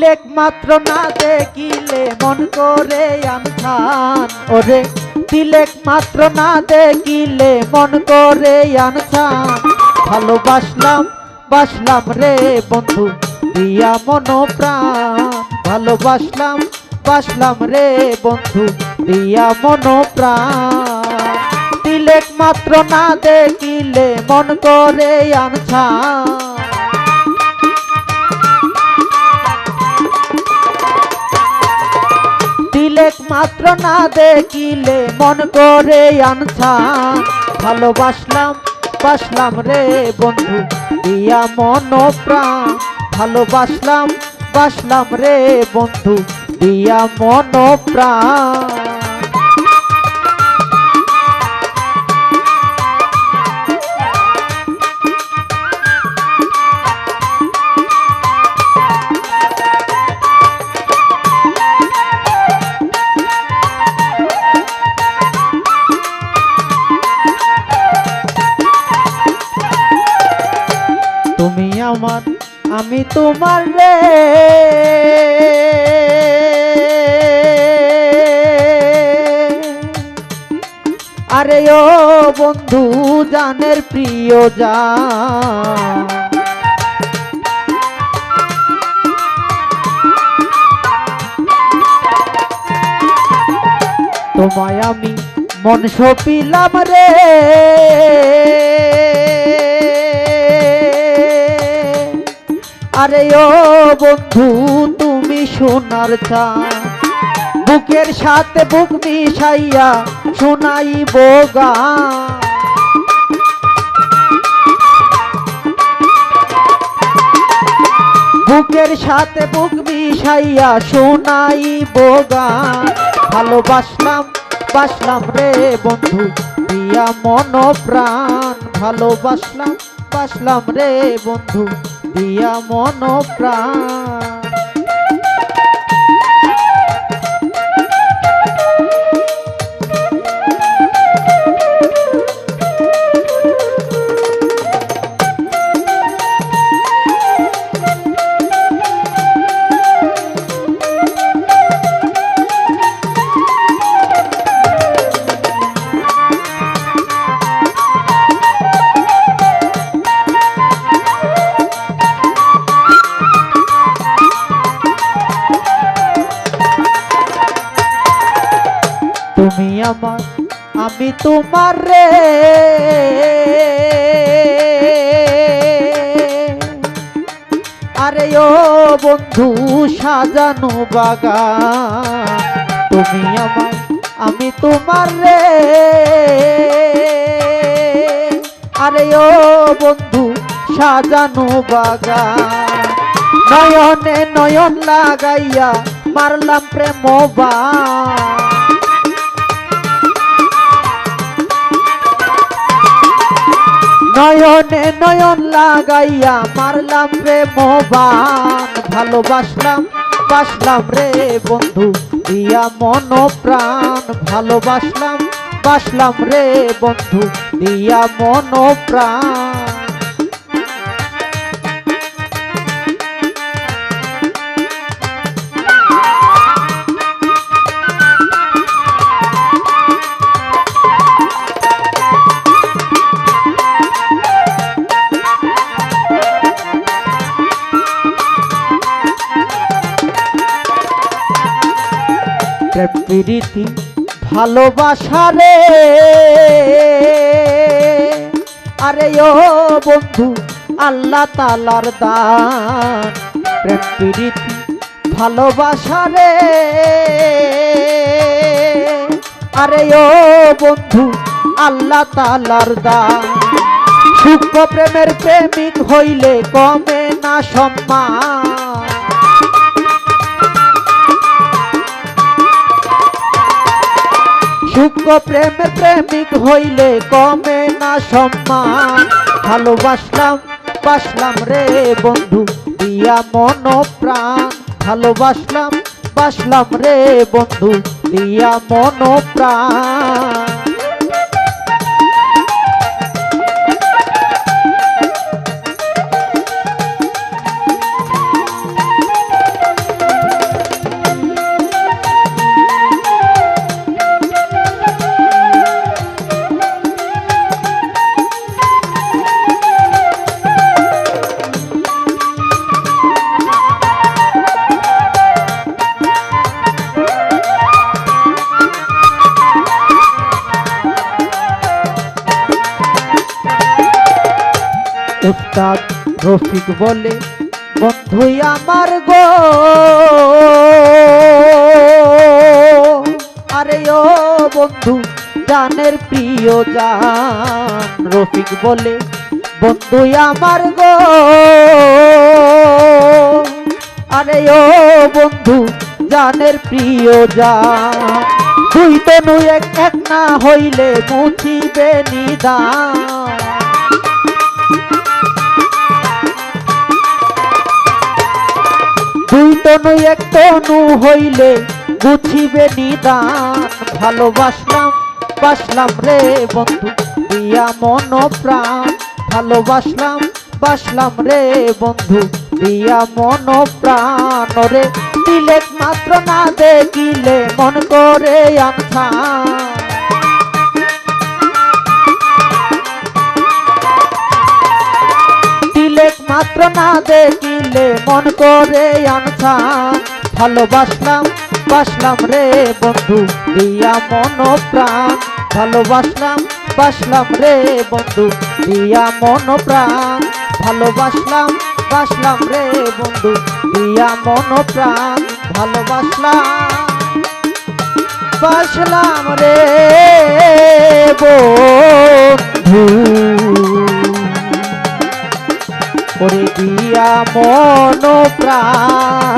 তিলেক মাত্র না দেখিলে মন করে আনছান ওরে তিলেক মাত্র না দেখিলে মন করে আনছান ভালোবাসলাম বাসলাম রে বন্ধু দিয়া মন প্রাণ ভালোবাসলাম বাসলাম রে বন্ধু দিয়া মন প্রাণ তিলেক মাত্র না দেখিলে মন করে আনছান তিলেক মাত্র না দেখিলে মন করে আনছান ভালোবাসলাম বাসলাম রে বন্ধু দিয়া মন প্রাণ ভালোবাসলাম বাসলাম রে বন্ধু দিয়া মন প্রাণ তুমি আমার আমি তোমার রে আরে ও বন্ধু জানের প্রিয় জান তোমায় আমি মন সপিলাম রে আরে ও বন্ধু তুমি সোনার চাঁদ বুকের সাথে বুক মিশাইয়া শোনাইব গান বুকের সাথে বুক মিশাইয়া শোনাইব গান ভালোবাসলাম বাসলাম রে বন্ধু দিয়া মন প্রাণ ভালোবাসলাম বাসলাম রে বন্ধু দিয়া মন প্রাণ তুমি আমার আমি তোমার রে আরে ও বন্ধু সাজানো বাগান তুমি আমার আমি তোমার রে আরে ও বন্ধু সাজানো বাগান নয়নে নয়ন লাগাইয়া মারলাম প্রেম বাণ নয়নে নয়ন লাগাইয়া মারলাম প্রেম বাণ ভালোবাসলাম বাসলাম রে বন্ধু দিয়া মন প্রাণ ভালোবাসলাম বাসলাম রে বন্ধু দিয়া মন প্রাণ প্রীতি ভালোবাসা রে আরে ও বন্ধু আল্লাহ তাআলার দান প্রেম প্রীতি ভালোবাসা রে আরে ও বন্ধু আল্লাহ তাআলার দান সূক্ষ্ম প্রেমের প্রেমিক হইলে কমে না সম্মান সূক্ষ্ম প্রেমের প্রেমিক হইলে কমে না সম্মান ভালোবাসলাম বাসলাম রে বন্ধু দিয়া মন প্রাণ ভালোবাসলাম বাসলাম রে বন্ধু দিয়া মন প্রাণ উস্তাদ রফিক বলে বন্ধু আমার গো, আরে ও বন্ধু জানের প্রিয় জান। রফিক বলে বন্ধু আমার গো, আরে ও বন্ধু জানের প্রিয় জান। দুই তনু এক এক না হইলে মুছিবে নিদান। দুই তনু এক তনু হইলে বুঝিবে নিদান। ভালোবাসলাম বাসলাম রে বন্ধু দিয়া মন প্রাণ। ভালোবাসলাম বাসলাম রে বন্ধু দিয়া মন প্রাণ। রে দিলে মাত্র না দেখিলে মন করে আনছা। মাত্র না দেখিলে মন করে আনছা। ভালোবাসলাম বাসলাম রে বন্ধু দিয়া মন প্রাণ। ভালোবাসলাম বাসলাম রে বন্ধু দিয়া মন প্রাণ। ভালোবাসলাম বাসলাম রে বন্ধু দিয়া মন প্রাণ। ভালোবাসলাম বাসলাম রে বন্ধু ওরে দিয়া মন প্রাণ।